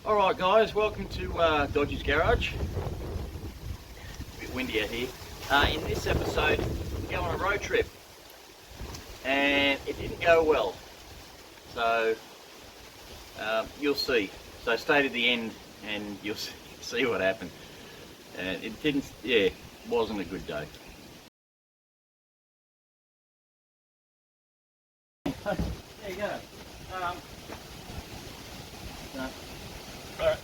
Alright guys, welcome to Dodgy's Garage. It's a bit windy out here. In this episode, we're going on a road trip. And it didn't go well. So, you'll see. So stay to the end and you'll see what happened. It didn't, wasn't a good day. There you go.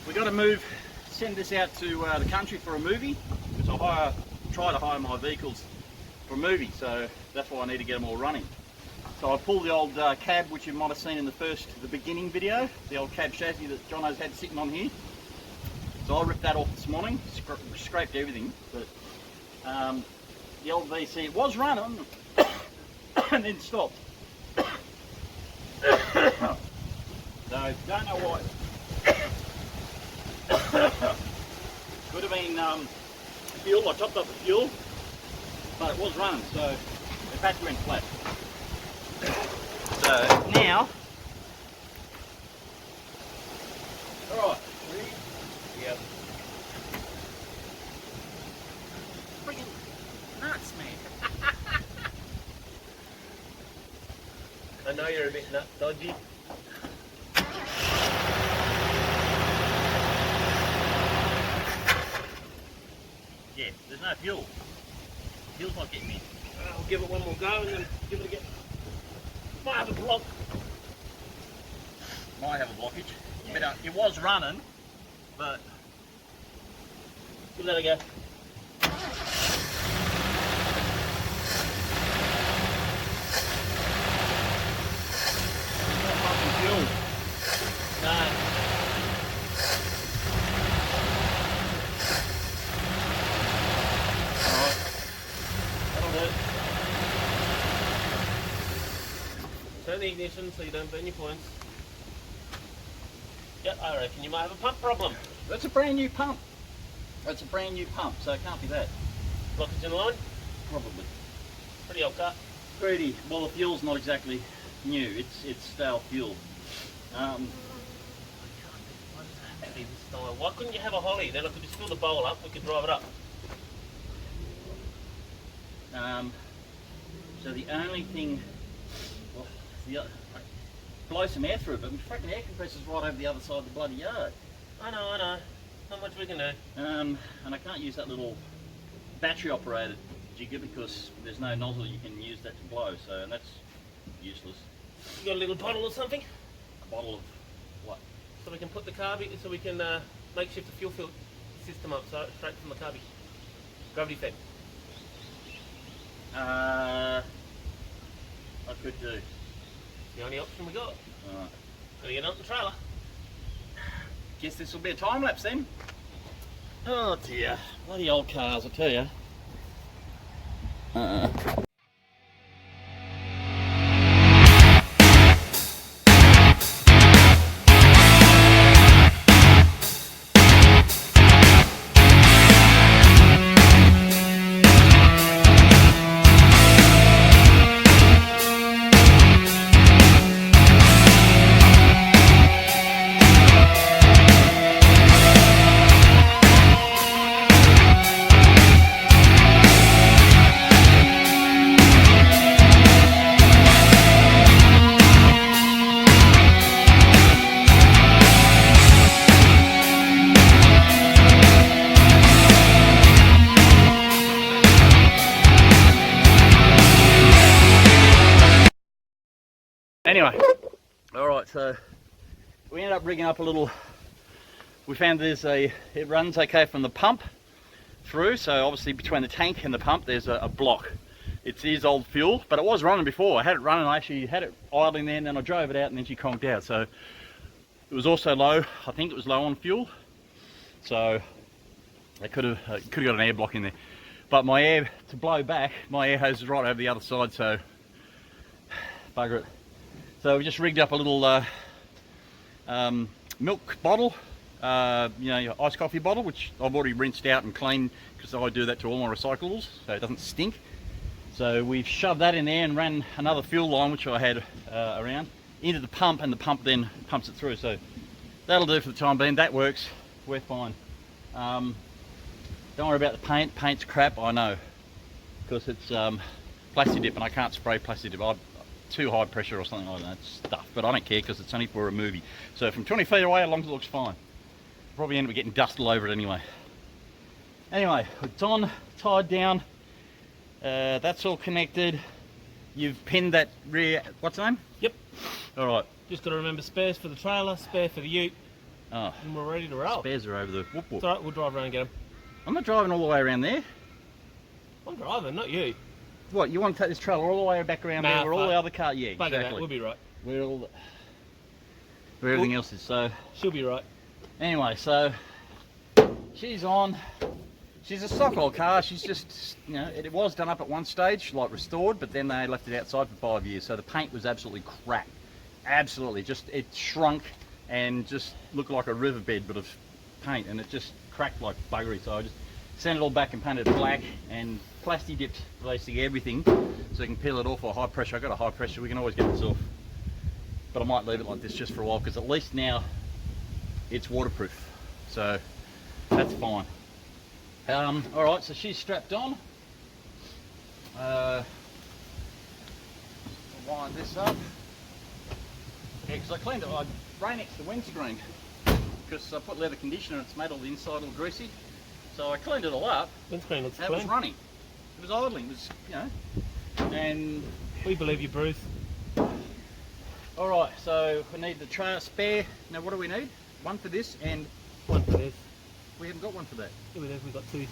We got to send this out to the country for a movie, because I try to hire my vehicles for a movie, so that's why I need to get them all running. So I pulled the old cab, which you might have seen in the beginning video, the old cab chassis that Jono's had sitting on here. So I ripped that off this morning, scraped everything, but the old VC, it was running and then stopped. So don't know why. Could have been fuel. I topped up the fuel, but it was running, so the battery went flat. So now, alright, ready? Yep. Freaking nuts, man. I know you're a bit nut dodgy. Yeah, there's no fuel. Fuel's not getting in. I'll give it one more go and then give it a go. Might have a block. Might have a blockage. But it was running, but Give that a go. not pumping fuel. No. Alright, that'll do. Turn the ignition so you don't burn your points. Yep, I reckon you might have a pump problem. That's a brand new pump. That's a brand new pump, so it can't be that. Blockage in the line? Probably. Pretty old car. Pretty. Well, the fuel's not exactly new. It's stale fuel. Why couldn't you have a Holly? Then I could just fill the bowl up, we could drive it up. So the only thing, well, blow some air through it, but the freaking air compressor's right over the other side of the bloody yard. I know. Not much we can do. And I can't use that little battery operated jigger because there's no nozzle you can use that to blow, so and that's useless. You got a little bottle or something? A bottle of what? So we can put the carby, so we can makeshift the fuel system up so straight from the carby. Gravity fed. I could do. The only option we got. Alright. Gotta get out the trailer. Guess this will be a time lapse then. Oh dear, bloody old cars, I tell you. Anyway, alright, so we ended up rigging up a little, we found it runs okay from the pump through, so obviously between the tank and the pump there's a block. It is old fuel, but it was running before. I had it running, I actually had it idling there and then I drove it out and then she conked out. So it was also low, I think it was low on fuel. So I could have got an air block in there. But my air, to blow back, my air hose is right over the other side, so bugger it. So we just rigged up a little milk bottle, you know, your iced coffee bottle, which I've already rinsed out and cleaned because I do that to all my recyclables so it doesn't stink. So we've shoved that in there and ran another fuel line, which I had around, into the pump, and the pump then pumps it through. So that'll do for the time being. That works. We're fine. Don't worry about the paint. Paint's crap, I know, because it's plasti dip and I can't spray plasti dip. Too high pressure or something like that stuff, but I don't care because it's only for a movie. So from 20 feet away, as long as it looks fine. Probably end up getting dust all over it anyway. Anyway, it's on, tied down. That's all connected. You've pinned that rear, what's the name? Yep. All right. Just got to remember spares for the trailer, spare for the ute, Oh, and we're ready to roll. spares are over the whoop whoop. It's alright, we'll drive around and get them. I'm not driving all the way around there. I'm driving, not you. What, you want to take this trailer all the way back around there where all the other cars, yeah, Bugger that, exactly. we'll be right. Where all the, where everything else is, so. She'll be right. Anyway, so she's on. She's a stock old car. She's just, you know, it was done up at one stage, like restored, but then they left it outside for 5 years. So the paint was absolutely crap. Absolutely, just it shrunk and just looked like a riverbed, but of paint, and it just cracked like buggery. So I just sent it all back and painted it black and plasti dipped basically everything, so you can peel it off or high pressure. I got a high pressure. We can always get this off, but I might leave it like this just for a while because at least now it's waterproof. So that's fine. All right, so she's strapped on. Wind this up. Yeah, because I cleaned it. I rain-xed the windscreen because I put leather conditioner and it's made all the inside all greasy. So I cleaned it all up. Windscreen looks That clean. was running. It was idling. It was, you know, and We believe you, Bruce. all right. So we need the trailer spare. Now, what do we need? One for this, and One for this. we haven't got one for that. Yeah, we've got two. Do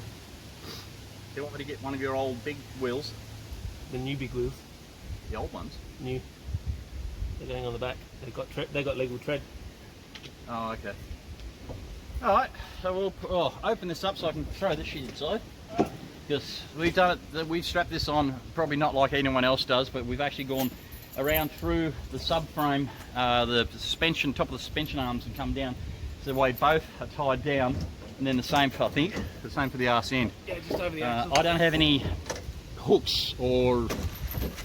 you want me to get one of your old big wheels? The new big wheels. The old ones? New. They're going on the back. They got legal tread. Oh, okay. All right. So we'll open this up so I can throw this shit inside. Because we've done it. We've strapped this on, probably not like anyone else does, but we've actually gone around through the subframe, the suspension, top of the suspension arms, and come down. So the way both are tied down, and then the same for, I think, the same for the arse end. Yeah, just over the axle. I don't have any hooks or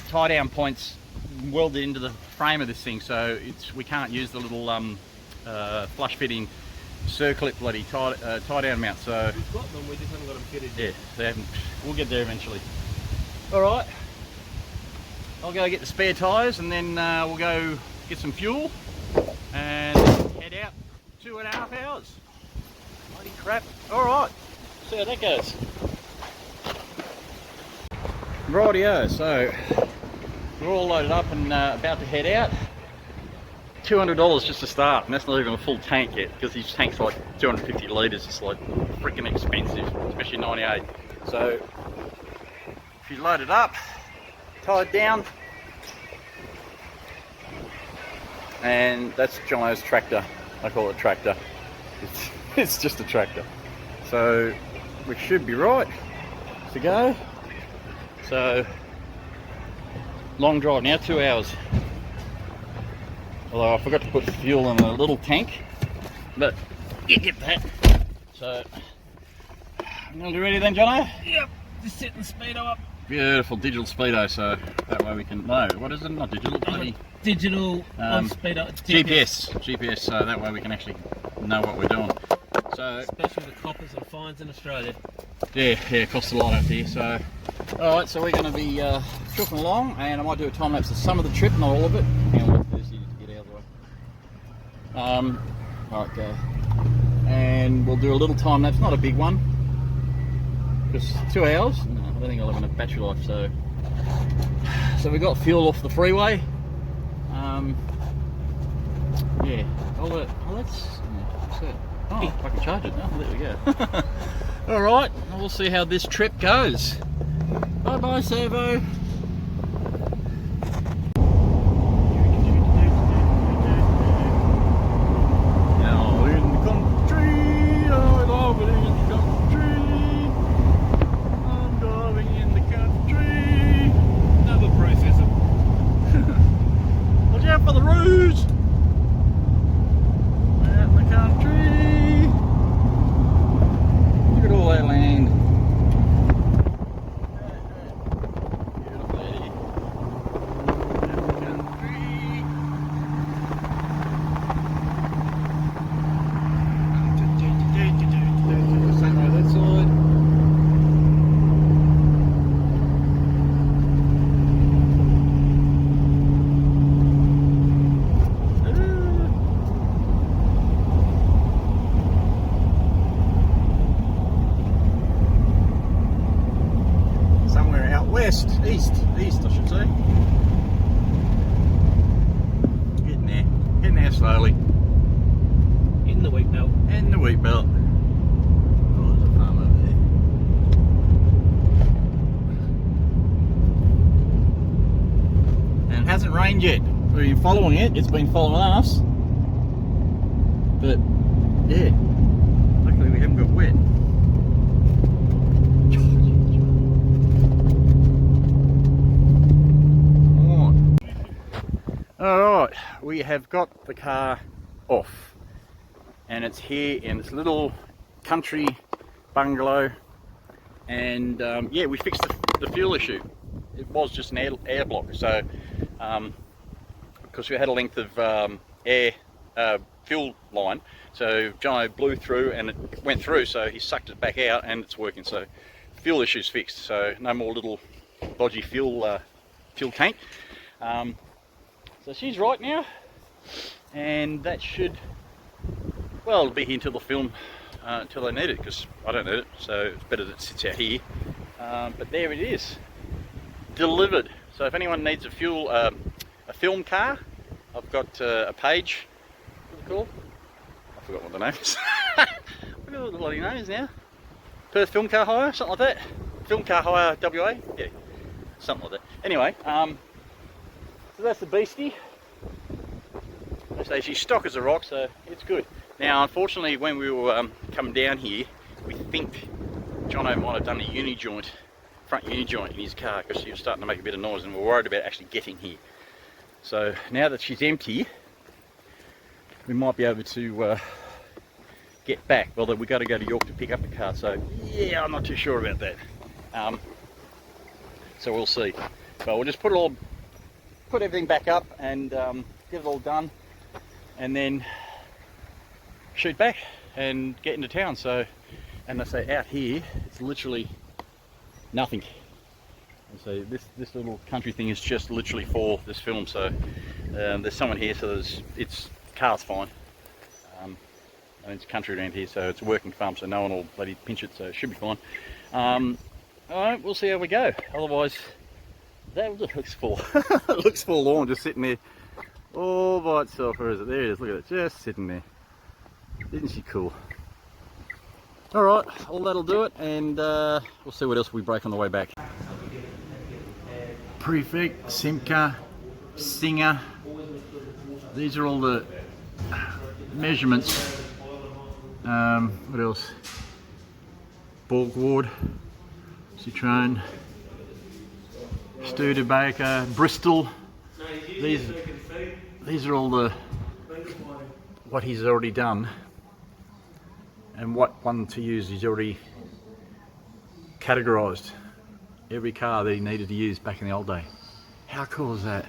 tie down points welded into the frame of this thing, so we can't use the little flush fitting circlip bloody tie down mount. So We've got them, we just haven't got them fitted. yeah, they haven't. We'll get there eventually. All right, I'll go get the spare tyres and then we'll go get some fuel and head out 2.5 hours. Bloody crap. All right, see how that goes. Rightio, so we're all loaded up and about to head out. $200 just to start, and that's not even a full tank yet, because these tanks are like 250 litres. It's like freaking expensive, especially 98. So she's loaded up, tied down, and that's Jono's tractor. I call it tractor. It's just a tractor. So we should be right to go. So long drive now, 2 hours. Although I forgot to put fuel in a little tank, but you get that. So, you all ready then, Jono? Yep, just setting the speedo up. Beautiful digital speedo, so that way we can, no, what is it? Not digital, bloody Digital on speedo. GPS, so that way we can actually know what we're doing. So, Especially the coppers and fines in Australia. yeah, it costs a lot up here. So, alright, so we're going to be trucking along, and I might do a time lapse of some of the trip, not all of it. Hang on, wait for this to get out of the way. Alright, go. And we'll do a little time lapse, not a big one. Just 2 hours. No, I don't think I'll have enough battery life, so. So we got fuel off the freeway. Yeah. What's that? Oh, I can charge it now. There we go. Alright, we'll see how this trip goes. Bye bye, Servo. Now in the country, I love it in the country. I'm driving in the country. Another processor. Watch out for the roos. We're out in the country. Look at all that land. Beautiful. east I should say. Getting there slowly. In the wheat belt. In the wheat belt. Oh, there's a farm over there. And it hasn't rained yet. We've been following it, it's been following us. But, yeah, luckily we haven't got wet. Alright, we have got the car off. And it's here in this little country bungalow. And yeah, we fixed the fuel issue. It was just an air block. So, because we had a length of fuel line, so Jono blew through and it went through, so he sucked it back out and it's working. So fuel issue's fixed, so no more little dodgy fuel tank. So she's right now, and that should, well, it'll be here until the film, until I need it, because I don't need it, so it's better that it sits out here. But there it is, delivered. So if anyone needs a film car, I've got a page. What's it called? I forgot what the name is. I forgot what the bloody name is now. Perth Film Car Hire, something like that. Film Car Hire WA, yeah, something like that. Anyway, so that's the beastie. I say she's stock as a rock, so it's good. Now, unfortunately, when we were coming down here, we think Jono might have done a front uni joint in his car, because she was starting to make a bit of noise, and we're worried about actually getting here. So now that she's empty, we might be able to get back. Although we got to go to York to pick up the car, so yeah, I'm not too sure about that. So we'll see. But we'll just put everything back up and get it all done, and then shoot back and get into town. So, and I say out here, it's literally nothing. And so this little country thing is just literally for this film. So there's someone here, so car's fine. And it's country around here, so it's a working farm, so no one will bloody pinch it, so it should be fine. Alright, we'll see how we go. Otherwise, that looks full. It looks forlorn, just sitting there all by itself. Where is it? There it is, look at it, just sitting there. Isn't she cool? Alright, all that'll do it, and we'll see what else we break on the way back. Prefect, Simca, Singer. These are all the measurements. What else? Borgward, Citroen, Studebaker, Bristol. These are all what he's already done, and what one to use he's already categorised. Every car that he needed to use back in the old day. How cool is that?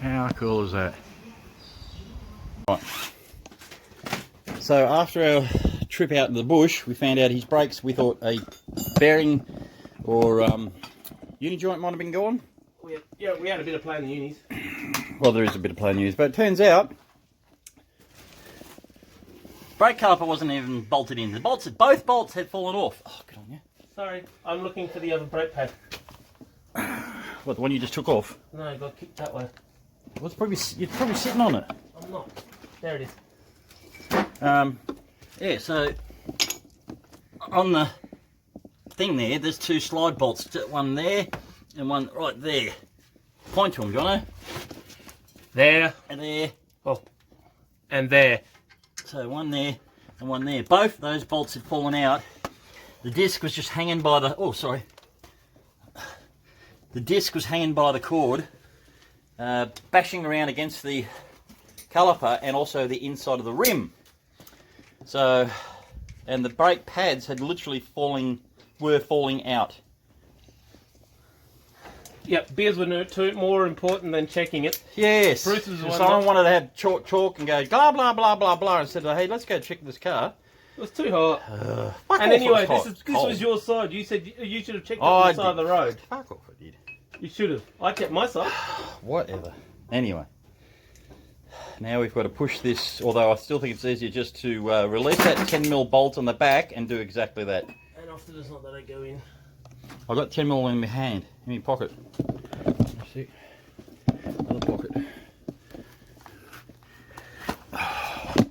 How cool is that? Right. So after our trip out in the bush, we found out his brakes. We thought a bearing or uni joint might have been gone. Yeah, we had a bit of play in the unis. Well, there is a bit of play in the unis, but it turns out brake caliper wasn't even bolted in. Both bolts had fallen off. Oh, good on you. Sorry, I'm looking for the other brake pad. What, the one you just took off? No, it got kicked that way. Well, you're probably sitting on it. I'm not. There it is. Yeah, so on the thing there's two slide bolts, one there and one right there. Point to them, Jono. There. And there. Oh, and there. So one there and one there. Both those bolts had fallen out. The disc was just hanging by the... Oh, sorry. The disc was hanging by the cord, bashing around against the caliper and also the inside of the rim. So, and the brake pads had literally were falling out. Yep, beers were more important than checking it. Yes. Bruce was the one Someone wanted to have chalk and go blah blah blah blah blah and said, hey, let's go check this car. It was too hot. And anyway, this was your side. You said you should have checked it on the side of the road. Fuck off, I did. You should have. I checked my side. Whatever. Anyway. Now we've got to push this, although I still think it's easier just to release that 10mm bolt on the back and do exactly that. And often it's not that I go in. I've got 10mm in my hand, in my pocket. Let's see. Another pocket.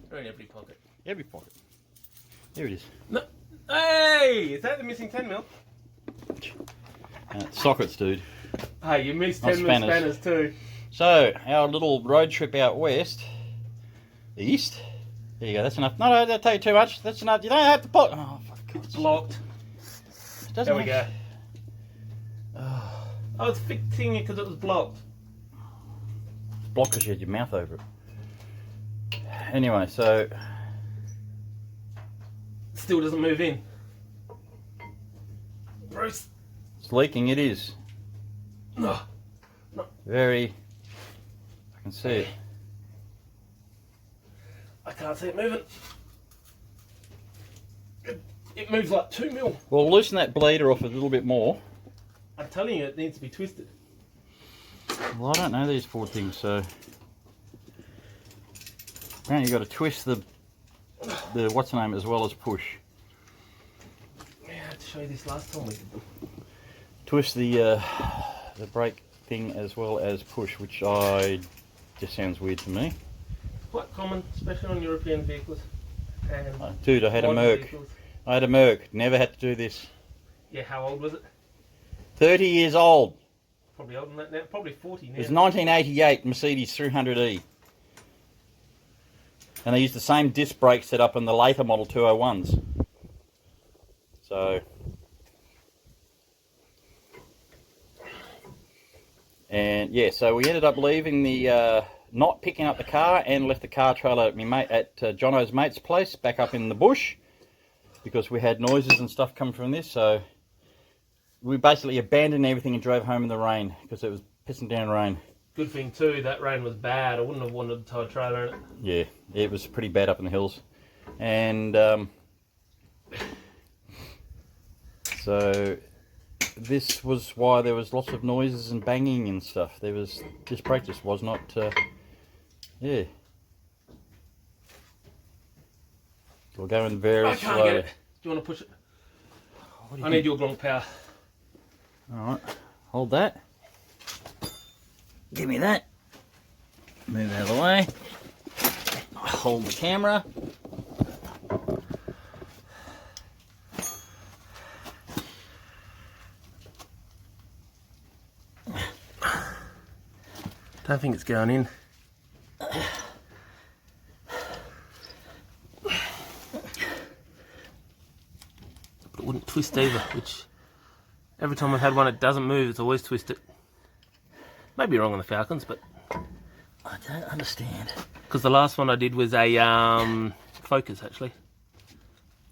They're in every pocket. Every pocket. There it is. No. Hey! Is that the missing 10mm? Sockets, dude. Hey, you missed Not 10mm spanners too. So, our little road trip out west, east. There you go, that's enough. No, don't take too much. That's enough. You don't have to put. Oh, for God's It's blocked. sake. There we go. I was fixing it because it was blocked. It's blocked because you had your mouth over it. Anyway, so. Still doesn't move in. Bruce. It's leaking, it is. No. Very. I can see it. I can't see it moving. It moves like 2mm. Well, loosen that bleeder off a little bit more. I'm telling you, it needs to be twisted. Well, I don't know these four things, so. Apparently, you've got to twist the what's the name as well as push. Yeah, I had to show you this last time we did them. Twist the brake thing as well as push, which just sounds weird to me. Quite common, especially on European vehicles. And Dude, I had a modern Merc. vehicles. I had a Merc. Never had to do this. Yeah, how old was it? 30 years old. Probably older than that now. Probably 40 now. It was 1988 Mercedes 300E. And they used the same disc brake set up in the later model 201s. So. And yeah, so we ended up leaving the, not picking up the car and left the car trailer at, Jono's mate's place back up in the bush. Because we had noises and stuff coming from this, so we basically abandoned everything and drove home in the rain because it was pissing down rain. Good thing too, that rain was bad. I wouldn't have wanted to tow a trailer in it. Yeah, it was pretty bad up in the hills. And so this was why there was lots of noises and banging and stuff. This brake just was not, yeah. We'll go in very I can't slowly. get it. Do you want to push it? I need your long power. Alright, hold that. Give me that. Move out of the way. Hold the camera. Don't think it's going in. But it wouldn't twist either, which every time I've had one it doesn't move, it's always twisted. Maybe wrong on the Falcons, but I don't understand. because the last one I did was a Focus actually.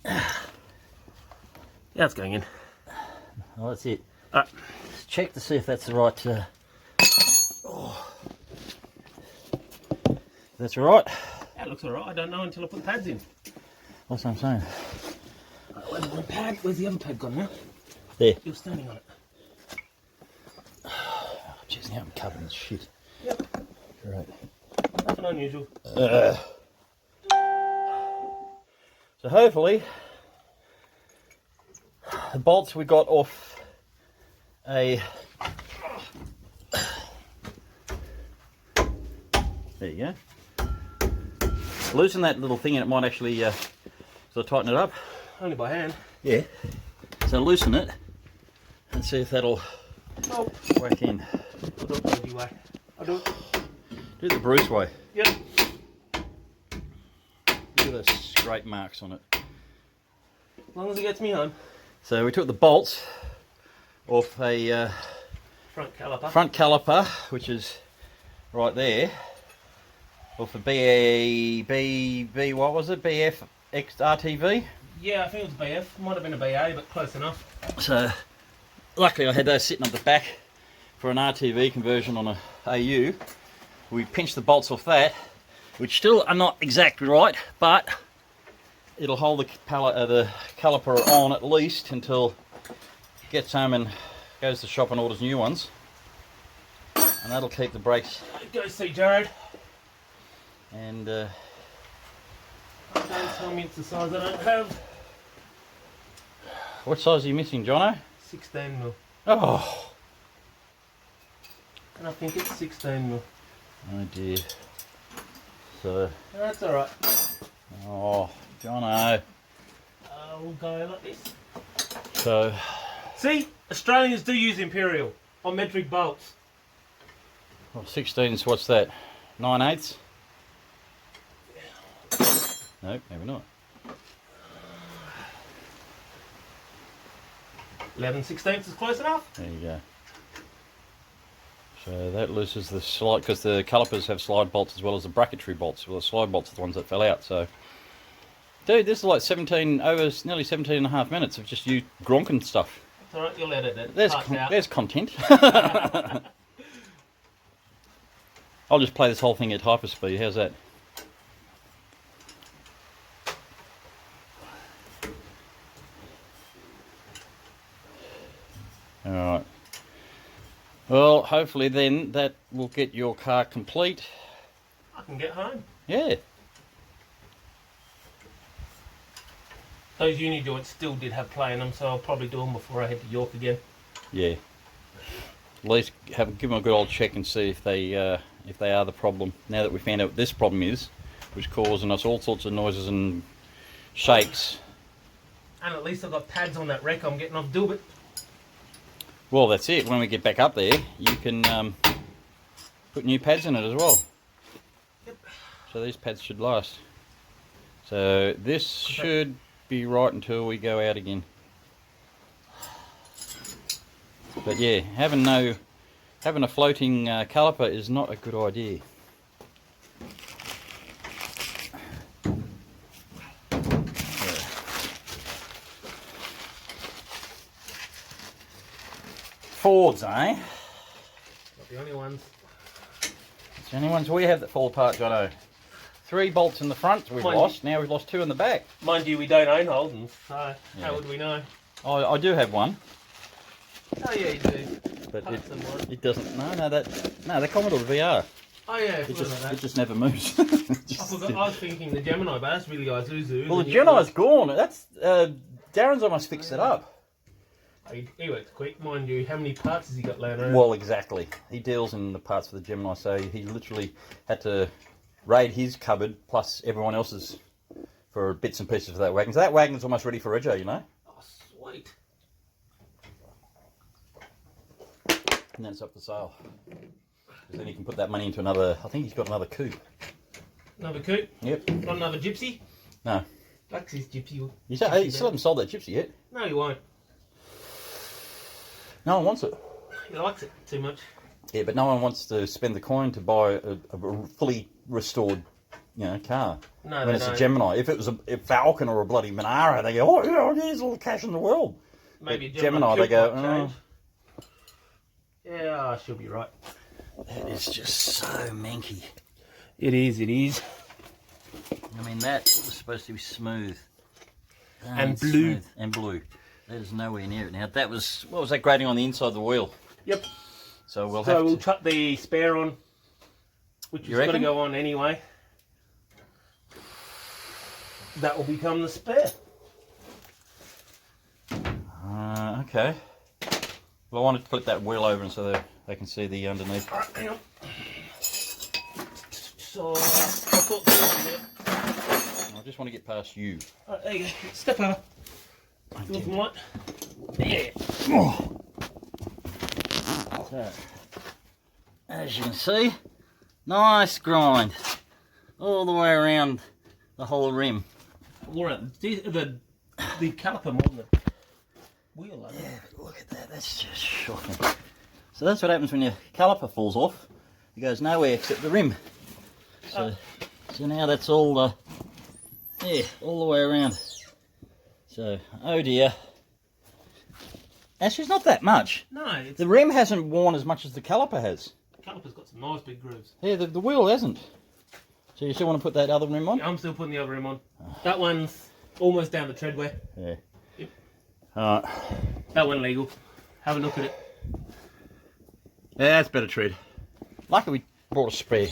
Yeah, it's going in. Oh, that's it. Alright. Let's check to see if that's the right. That's all right. That looks alright. I don't know until I put the pads in. That's what I'm saying. Where's one pad? Where's the other pad gone now? There. You're standing on it. Jeez, now I'm covered in shit. Yep. Right. Nothing unusual. So hopefully the bolts we got off a. There you go. Loosen that little thing and it might actually sort of tighten it up. Only by hand. Yeah. So loosen it and see if that'll Oh. whack in. I'll do it the easy way. I'll do it. Do it the Bruce way. Yep. Look at those scrape marks on it. As long as it gets me home. So we took the bolts off a Front caliper. front caliper, which is right there, off a what was it? BF XRTV. Yeah, I think it was BF. Might have been a BA, but close enough. So luckily I had those sitting up the back for an RTV conversion on a AU. We pinched the bolts off that, which still are not exactly right, but it'll hold the caliper on at least until it gets home and goes to the shop and orders new ones. And that'll keep the brakes. Go see Jared. And Don't tell me it's the size I don't have. what size are you missing, Jono? 16 mil. Oh. And I think it's 16 mil. Oh dear. So. That's alright. Oh, Jono. We'll go like this. So. See, Australians do use imperial on metric bolts. Well, 16's what's that? 9/8? Nope, maybe not. 11/16 is close enough. There you go. So that looses the slide, because the calipers have slide bolts as well as the bracketry bolts. Well, the slide bolts are the ones that fell out. So, dude, this is like 17, nearly 17 and a half minutes of just you gronking stuff. It's alright, you'll edit it. There's content. I'll just play this whole thing at hyperspeed. How's that? Alright. Well, hopefully then that will get your car complete. I can get home. Yeah. Those uni joints still did have play in them, so I'll probably do them before I head to York again. Yeah. At least give them a good old check and see if they are the problem. Now that we found out what this problem is, which is causing us all sorts of noises and shakes. And at least I've got pads on that wreck I'm getting off Dilbert. Well, that's it. When we get back up there, you can put new pads in it as well. Yep. So these pads should last. So this should be right until we go out again. But yeah, having a floating caliper is not a good idea. Fords, eh? Not the only ones. It's the only ones we have that fall apart, Jono. 3 bolts in the front we've lost, now we've lost 2 in the back. Mind you, we don't own Holdens, so Yeah. how would we know? I do have one. Oh yeah, you do. But it doesn't. No, the Commodore VR. Oh yeah, It just never moves. I forgot. I was thinking the Gemini, but that's really Isuzu. Well, the Gemini's gone. That's Darren's almost fixed it up. He works quick, mind you. How many parts has he got laying around? Well, exactly. He deals in the parts for the Gemini, so he literally had to raid his cupboard plus everyone else's for bits and pieces of that wagon. So that wagon's almost ready for Rego, you know. Oh, sweet. And then it's up for sale. Because then he can put that money into another. I think he's got another coupe. Another coupe? Yep. Not another gypsy? No. That's his gypsy. You still haven't sold that gypsy yet. No, he won't. No one wants it. He likes it too much. Yeah, but no one wants to spend the coin to buy a fully restored, car. No, when it's a Gemini. If it was a Falcon or a bloody Monaro, they go, oh, here's all the cash in the world. Maybe but Gemini, they go, oh. Yeah, she'll be right. That is just so manky. It is. I mean, that was supposed to be smooth. And blue. Smooth. And blue. That is nowhere near it. Now, that was, what was that grating on the inside of the wheel? Yep. So we'll chuck the spare on, which is got to go on anyway. That will become the spare. Okay. Well, I wanted to flip that wheel over so that they can see the underneath. Alright, hang on. So, I thought this was I just want to get past you. Alright, there you go. Step over. You want some light? Yeah. Oh. So, as you can see, nice grind all the way around the whole rim. All right, the caliper more than the wheel. Yeah, but look at that, that's just shocking. So that's what happens when your caliper falls off. It goes nowhere except the rim. So now that's all all the way around. So, oh dear. Actually, it's not that much. No, the rim hasn't worn as much as the caliper has. The caliper's got some nice big grooves. Yeah, the wheel hasn't. So you still want to put that other rim on? Yeah, I'm still putting the other rim on. That one's almost down the treadwear. Yeah. Yep. Alright. That one legal. Have a look at it. Yeah, that's better tread. Lucky we brought a spare.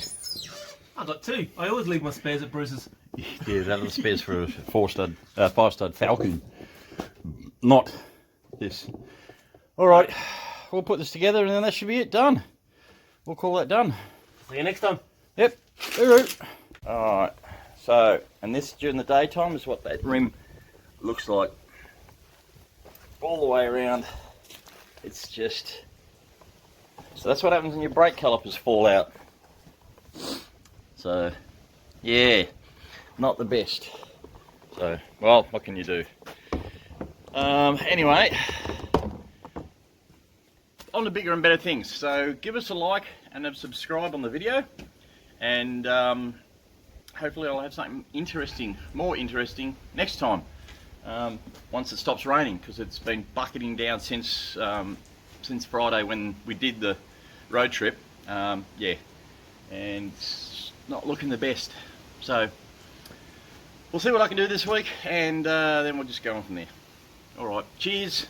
I got 2. I always leave my spares at Bruce's. Yeah, that was spares for a 5-stud Falcon. Not this. All right, we'll put this together and then that should be it, done. We'll call that done. See you next time. Yep. Hooroo. All right, so, and this during the daytime is what that rim looks like. All the way around. It's just, so that's what happens when your brake calipers fall out. So, yeah, not the best. So, well, what can you do? Anyway, on to bigger and better things. So give us a like and a subscribe on the video, and hopefully I'll have something interesting, more interesting next time, once it stops raining, because it's been bucketing down since Friday when we did the road trip. Yeah, and it's not looking the best. So we'll see what I can do this week, and then we'll just go on from there. All right, cheers.